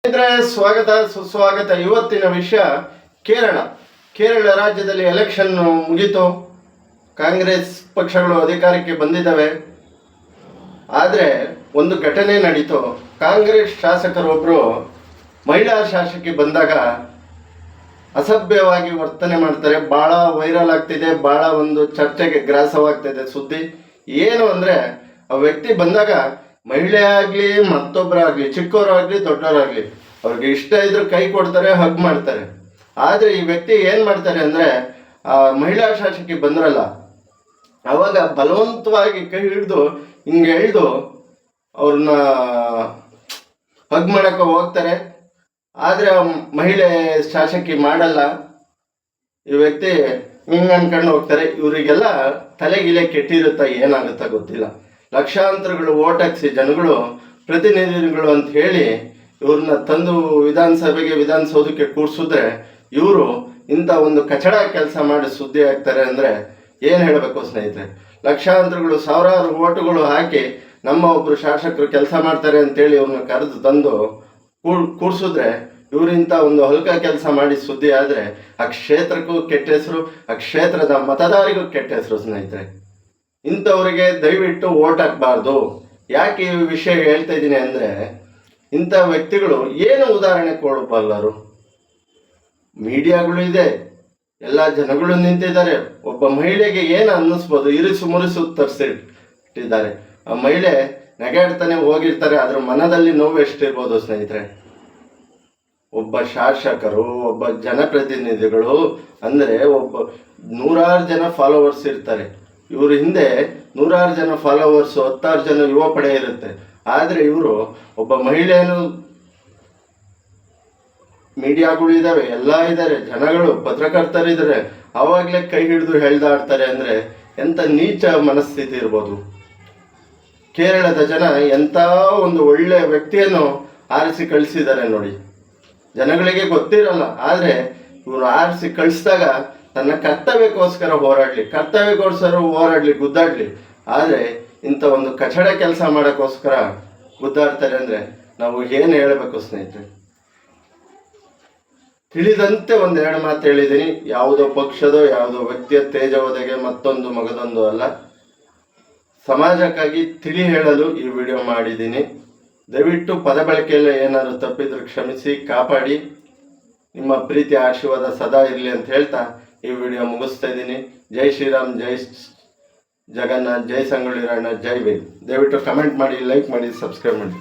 ಸ್ವಾಗತ ಸುಸ್ವಾಗತ. ಇವತ್ತಿನ ವಿಷಯ ಕೇರಳ ರಾಜ್ಯದಲ್ಲಿ ಎಲೆಕ್ಷನ್ ಮುಗಿತು. ಕಾಂಗ್ರೆಸ್ ಪಕ್ಷಗಳು ಅಧಿಕಾರಕ್ಕೆ ಬಂದಿದ್ದಾವೆ. ಆದರೆ ಒಂದು ಘಟನೆ ನಡೀತು. ಕಾಂಗ್ರೆಸ್ ಶಾಸಕರೊಬ್ಬರು ಮಹಿಳಾ ಶಾಸಕಿ ಬಂದಾಗ ಅಸಭ್ಯವಾಗಿ ವರ್ತನೆ ಮಾಡ್ತಾರೆ. ಭಾಳ ವೈರಲ್ ಆಗ್ತಿದೆ, ಭಾಳ ಒಂದು ಚರ್ಚೆಗೆ ಗ್ರಾಸವಾಗ್ತಿದೆ ಸುದ್ದಿ. ಏನು ಅಂದರೆ, ಆ ವ್ಯಕ್ತಿ ಬಂದಾಗ ಮಹಿಳೆ ಆಗಲಿ ಮತ್ತೊಬ್ಬರಾಗಲಿ, ಚಿಕ್ಕವರಾಗಲಿ ದೊಡ್ಡವರಾಗಲಿ, ಅವ್ರಿಗೆ ಇಷ್ಟ ಇದ್ರೂ ಕೈ ಕೊಡ್ತಾರೆ, ಹಗ್ ಮಾಡ್ತಾರೆ. ಆದರೆ ಈ ವ್ಯಕ್ತಿ ಏನು ಮಾಡ್ತಾರೆ ಅಂದರೆ, ಆ ಮಹಿಳಾ ಶಾಸಕಿ ಬಂದ್ರಲ್ಲ, ಅವಾಗ ಬಲವಂತವಾಗಿ ಕೈ ಹಿಡಿದು ಹಿಂಗೆ ಎಳೆದು ಅವ್ರನ್ನ ಹಗ್ ಮಾಡೋಕ್ಕೆ ಹೋಗ್ತಾರೆ. ಆದರೆ ಮಹಿಳೆ ಶಾಸಕಿ ಮಾಡಲ್ಲ. ಈ ವ್ಯಕ್ತಿ ಹಿಂಗೆ ಅನ್ಕೊಂಡು ಹೋಗ್ತಾರೆ. ಇವರಿಗೆಲ್ಲ ತಲೆಗಿಲೆ ಕೆಟ್ಟಿರುತ್ತಾ ಏನಾಗುತ್ತಾ ಗೊತ್ತಿಲ್ಲ. ಲಕ್ಷಾಂತರಗಳು ಓಟ್ ಹಾಕ್ಸಿ ಜನಗಳು ಪ್ರತಿನಿಧಿಗಳು ಅಂತ ಹೇಳಿ ಇವ್ರನ್ನ ತಂದು ವಿಧಾನಸೌಧಕ್ಕೆ ಕೂರಿಸಿದ್ರೆ ಇವರು ಇಂಥ ಒಂದು ಕಚಡ ಕೆಲಸ ಮಾಡಿ ಸುದ್ದಿ ಆಗ್ತಾರೆ ಅಂದರೆ ಏನು ಹೇಳಬೇಕು ಸ್ನೇಹಿತರೆ. ಲಕ್ಷಾಂತರಗಳು ಸಾವಿರಾರು ಓಟುಗಳು ಹಾಕಿ ನಮ್ಮ ಒಬ್ಬರು ಶಾಸಕರು ಕೆಲಸ ಮಾಡ್ತಾರೆ ಅಂತೇಳಿ ಇವ್ರನ್ನ ಕರೆದು ತಂದು ಕೂರಿಸಿದ್ರೆ ಇವರಿಂಥ ಒಂದು ಹಲ್ಕ ಕೆಲಸ ಮಾಡಿ ಸುದ್ದಿ ಆದರೆ ಆ ಕ್ಷೇತ್ರಕ್ಕೂ ಕೆಟ್ಟ ಹೆಸರು, ಆ ಕ್ಷೇತ್ರದ ಮತದಾರಿಗೂ ಕೆಟ್ಟ ಹೆಸರು ಸ್ನೇಹಿತರೆ. ಇಂಥವ್ರಿಗೆ ದಯವಿಟ್ಟು ಓಟ್ ಹಾಕಬಾರ್ದು. ಯಾಕೆ ಈ ವಿಷಯ ಹೇಳ್ತಾ ಇದ್ದೀನಿ ಅಂದರೆ, ಇಂಥ ವ್ಯಕ್ತಿಗಳು ಏನು ಉದಾಹರಣೆ ಕೊಡಬಲ್ಲರು? ಮೀಡಿಯಾಗಳು ಇದೆ, ಎಲ್ಲ ಜನಗಳು ನಿಂತಿದ್ದಾರೆ. ಒಬ್ಬ ಮಹಿಳೆಗೆ ಏನು ಅನ್ನಿಸ್ಬೋದು, ಇರಿಸು ಮುರಿಸು ತರಿಸಿಟ್ಟಿದ್ದಾರೆ. ಆ ಮಹಿಳೆ ನೆಗಾಡ್ತಾನೆ ಹೋಗಿರ್ತಾರೆ, ಅದ್ರ ಮನದಲ್ಲಿ ನೋವು ಎಷ್ಟಿರ್ಬೋದು ಸ್ನೇಹಿತರೆ. ಒಬ್ಬ ಶಾಸಕರು, ಒಬ್ಬ ಜನಪ್ರತಿನಿಧಿಗಳು ಅಂದರೆ ನೂರಾರು ಜನ ಫಾಲೋವರ್ಸ್ ಇರ್ತಾರೆ. ಇವ್ರ ಹಿಂದೆ ನೂರಾರು ಜನ ಫಾಲೋವರ್ಸು, 10 ಜನ ಯುವ ಪಡೆ ಇರುತ್ತೆ. ಆದರೆ ಇವರು ಒಬ್ಬ ಮಹಿಳೆಯನ್ನು, ಮೀಡಿಯಾಗಳು ಇದ್ದಾವೆ, ಎಲ್ಲ ಇದ್ದಾರೆ, ಜನಗಳು ಪತ್ರಕರ್ತರಿದ್ದಾರೆ, ಆವಾಗಲೇ ಕೈ ಹಿಡಿದು ಹೇಳ್ದಾಡ್ತಾರೆ ಅಂದರೆ ಎಂಥ ನೀಚ ಮನಸ್ಥಿತಿ ಇರ್ಬೋದು. ಕೇರಳದ ಜನ ಎಂಥ ಒಂದು ಒಳ್ಳೆಯ ವ್ಯಕ್ತಿಯನ್ನು ಆರಿಸಿ ಕಳಿಸಿದ್ದಾರೆ ನೋಡಿ. ಜನಗಳಿಗೆ ಗೊತ್ತಿರಲ್ಲ, ಆದರೆ ಇವರು ಆರಿಸಿ ಕಳಿಸಿದಾಗ ತನ್ನ ಕರ್ತವ್ಯಕ್ಕೋಸ್ಕರ ಹೋರಾಡಲಿ, ಗುದ್ದಾಡಲಿ. ಆದರೆ ಇಂಥ ಒಂದು ಕಚಡ ಕೆಲಸ ಮಾಡೋಕ್ಕೋಸ್ಕರ ಗುದ್ದಾಡ್ತಾರೆ ಅಂದರೆ ನಾವು ಏನು ಹೇಳಬೇಕು ಸ್ನೇಹಿತರೆ? ತಿಳಿದಂತೆ ಒಂದೆರಡು ಮಾತು ಹೇಳಿದ್ದೀನಿ. ಯಾವುದೋ ಪಕ್ಷದೋ ಯಾವುದೋ ವ್ಯಕ್ತಿಯ ತೇಜವದೆಗೆ ಮತ್ತೊಂದು ಮಗದೊಂದು ಅಲ್ಲ. ಸಮಾಜಕ್ಕಾಗಿ ತಿಳಿ ಹೇಳಲು ಈ ವಿಡಿಯೋ ಮಾಡಿದ್ದೀನಿ. ದಯವಿಟ್ಟು ಪದ ಬಳಕೆಯಲ್ಲಿ ಏನಾದರೂ ತಪ್ಪಿದ್ರು ಕ್ಷಮಿಸಿ, ಕಾಪಾಡಿ. ನಿಮ್ಮ ಪ್ರೀತಿ ಆಶೀರ್ವಾದ ಸದಾ ಇರಲಿ ಅಂತ ಹೇಳ್ತಾ ಈ ವಿಡಿಯೋ ಮುಗಿಸ್ತಾ ಇದ್ದೀನಿ. ಜೈ ಶ್ರೀರಾಮ್, ಜೈ ಜಗನ್ನಾಥ್, ಜೈ ಸಂಗೊಳ್ಳಿ ರಾಯಣ್ಣ, ಜೈ ವೀರ್. ದಯವಿಟ್ಟು ಕಮೆಂಟ್ ಮಾಡಿ, ಲೈಕ್ ಮಾಡಿ, ಸಬ್ಸ್ಕ್ರೈಬ್ ಮಾಡಿ.